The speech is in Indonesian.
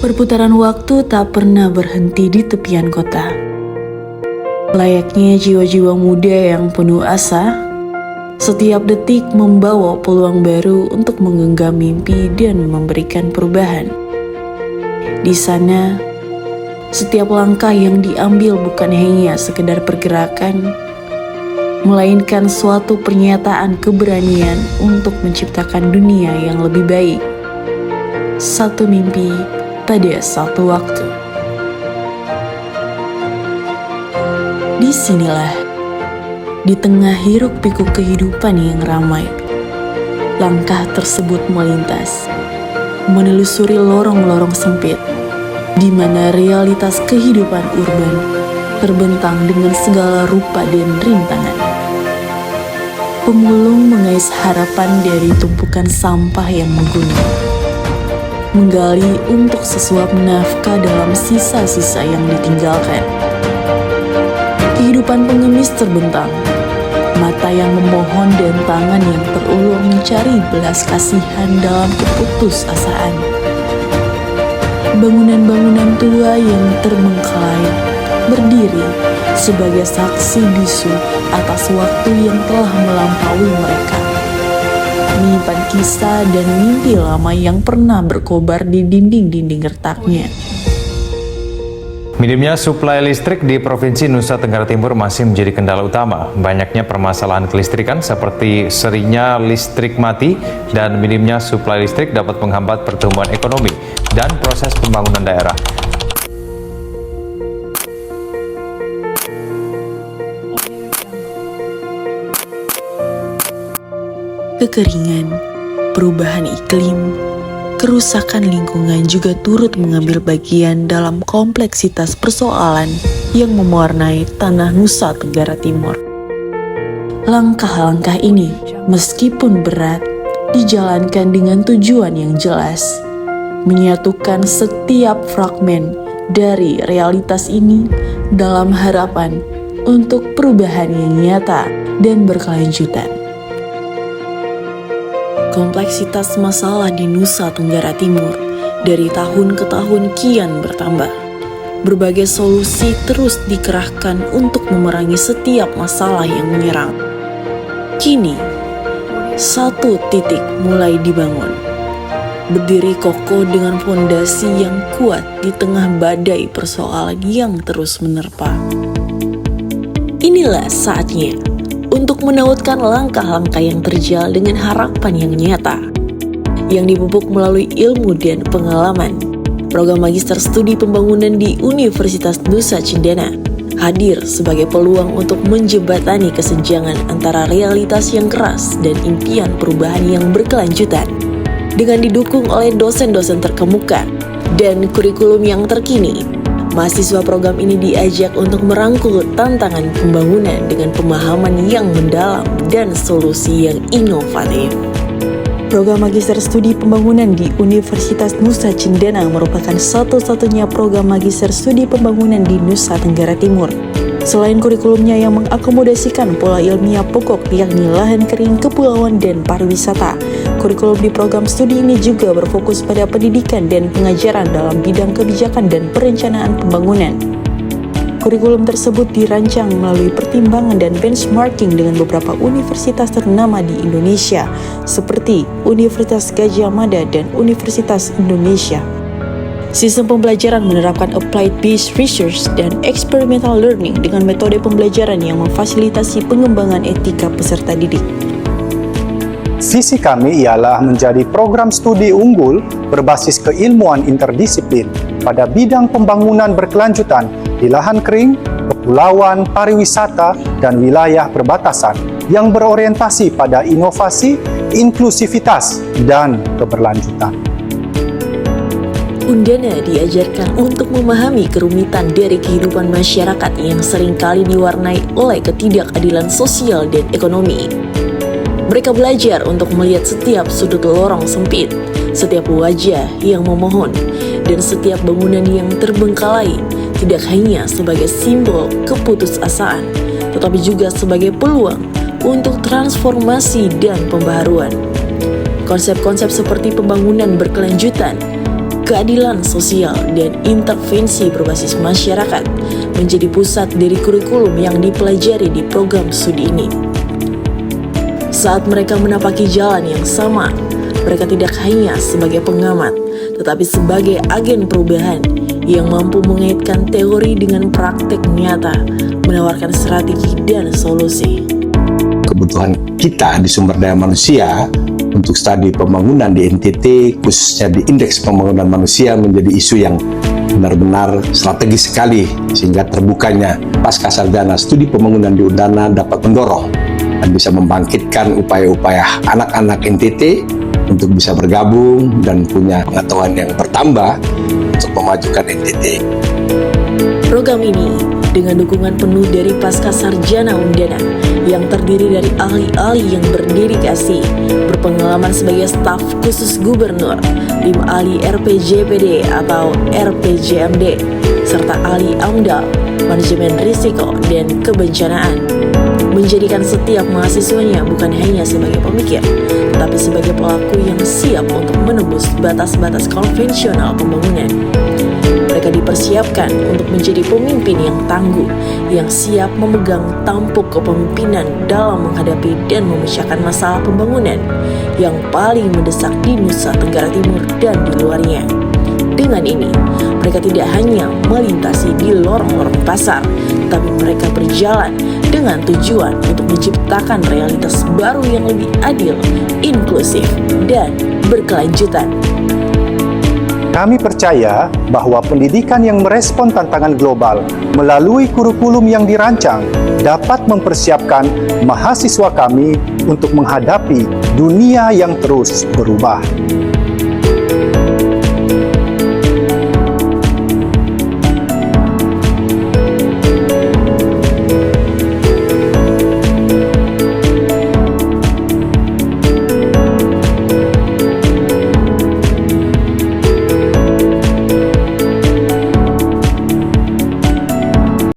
Perputaran waktu tak pernah berhenti di tepian kota. Layaknya jiwa-jiwa muda yang penuh asa, setiap detik membawa peluang baru untuk menggenggam mimpi dan memberikan perubahan. Di sana, setiap langkah yang diambil bukan hanya sekedar pergerakan, melainkan suatu pernyataan keberanian untuk menciptakan dunia yang lebih baik. Satu mimpi pada satu waktu. Disinilah, di tengah hiruk-pikuk kehidupan yang ramai, langkah tersebut melintas, menelusuri lorong-lorong sempit, di mana realitas kehidupan urban terbentang dengan segala rupa dan rintangan. Pemulung mengais harapan dari tumpukan sampah yang menggunung, menggali untuk sesuap nafkah dalam sisa-sisa yang ditinggalkan. Kehidupan pengemis terbentang, mata yang memohon dan tangan yang terulur mencari belas kasihan dalam keputusasaan. Bangunan-bangunan tua yang terbengkalai berdiri sebagai saksi bisu atas waktu yang telah melampaui mereka, menyimpan kisah dan mimpi lama yang pernah berkobar di dinding-dinding retaknya. Minimnya suplai listrik di Provinsi Nusa Tenggara Timur masih menjadi kendala utama. Banyaknya permasalahan kelistrikan seperti seringnya listrik mati dan minimnya suplai listrik dapat menghambat pertumbuhan ekonomi dan proses pembangunan daerah. Kekeringan, perubahan iklim, kerusakan lingkungan juga turut mengambil bagian dalam kompleksitas persoalan yang mewarnai tanah Nusa Tenggara Timur. Langkah-langkah ini, meskipun berat, dijalankan dengan tujuan yang jelas, menyatukan setiap fragmen dari realitas ini dalam harapan untuk perubahan yang nyata dan berkelanjutan. Kompleksitas masalah di Nusa Tenggara Timur dari tahun ke tahun kian bertambah. Berbagai solusi terus dikerahkan untuk memerangi setiap masalah yang menyerang. Kini, satu titik mulai dibangun. Berdiri kokoh dengan fondasi yang kuat di tengah badai persoalan yang terus menerpa. Inilah saatnya untuk menautkan langkah-langkah yang terjal dengan harapan yang nyata, yang dipupuk melalui ilmu dan pengalaman. Program Magister Studi Pembangunan di Universitas Nusa Cendana hadir sebagai peluang untuk menjembatani kesenjangan antara realitas yang keras dan impian perubahan yang berkelanjutan. Dengan didukung oleh dosen-dosen terkemuka dan kurikulum yang terkini, mahasiswa program ini diajak untuk merangkul tantangan pembangunan dengan pemahaman yang mendalam dan solusi yang inovatif. Program Magister Studi Pembangunan di Universitas Nusa Cendana merupakan satu-satunya program Magister Studi Pembangunan di Nusa Tenggara Timur. Selain kurikulumnya yang mengakomodasikan pola ilmiah pokok yakni lahan kering, kepulauan, dan pariwisata, kurikulum di program studi ini juga berfokus pada pendidikan dan pengajaran dalam bidang kebijakan dan perencanaan pembangunan. Kurikulum tersebut dirancang melalui pertimbangan dan benchmarking dengan beberapa universitas ternama di Indonesia, seperti Universitas Gadjah Mada dan Universitas Indonesia. Sistem pembelajaran menerapkan applied based research dan experimental learning dengan metode pembelajaran yang memfasilitasi pengembangan etika peserta didik. Visi kami ialah menjadi program studi unggul berbasis keilmuan interdisiplin pada bidang pembangunan berkelanjutan di lahan kering, kepulauan, pariwisata, dan wilayah perbatasan yang berorientasi pada inovasi, inklusivitas, dan keberlanjutan. Undana diajarkan untuk memahami kerumitan dari kehidupan masyarakat yang seringkali diwarnai oleh ketidakadilan sosial dan ekonomi. Mereka belajar untuk melihat setiap sudut lorong sempit, setiap wajah yang memohon, dan setiap bangunan yang terbengkalai tidak hanya sebagai simbol keputusasaan, tetapi juga sebagai peluang untuk transformasi dan pembaharuan. Konsep-konsep seperti pembangunan berkelanjutan, keadilan sosial, dan intervensi berbasis masyarakat menjadi pusat dari kurikulum yang dipelajari di program studi ini. Saat mereka menapaki jalan yang sama, mereka tidak hanya sebagai pengamat, tetapi sebagai agen perubahan yang mampu mengaitkan teori dengan praktek nyata, menawarkan strategi dan solusi. Kebutuhan kita di sumber daya manusia untuk studi pembangunan di NTT, khususnya di Indeks Pembangunan Manusia, menjadi isu yang benar-benar strategis sekali, sehingga terbukanya pasca sarjana studi pembangunan di Undana dapat mendorong dan bisa membangkitkan upaya-upaya anak-anak NTT untuk bisa bergabung dan punya pengetahuan yang bertambah untuk memajukan NTT. Program ini dengan dukungan penuh dari pasca sarjana Undana yang terdiri dari ahli-ahli yang berdedikasi, berpengalaman sebagai staf khusus gubernur, tim ahli RPJPD atau RPJMD, serta ahli AMDAL, manajemen risiko dan kebencanaan, menjadikan setiap mahasiswanya bukan hanya sebagai pemikir, tetapi sebagai pelaku yang siap untuk menembus batas-batas konvensional pembangunan. Mereka dipersiapkan untuk menjadi pemimpin yang tangguh, yang siap memegang tampuk kepemimpinan dalam menghadapi dan memecahkan masalah pembangunan yang paling mendesak di Nusa Tenggara Timur dan di luarnya. Dengan ini, mereka tidak hanya melintasi di lorong-lorong pasar, tetapi mereka berjalan dengan tujuan untuk menciptakan realitas baru yang lebih adil, inklusif, dan berkelanjutan. Kami percaya bahwa pendidikan yang merespon tantangan global melalui kurikulum yang dirancang dapat mempersiapkan mahasiswa kami untuk menghadapi dunia yang terus berubah.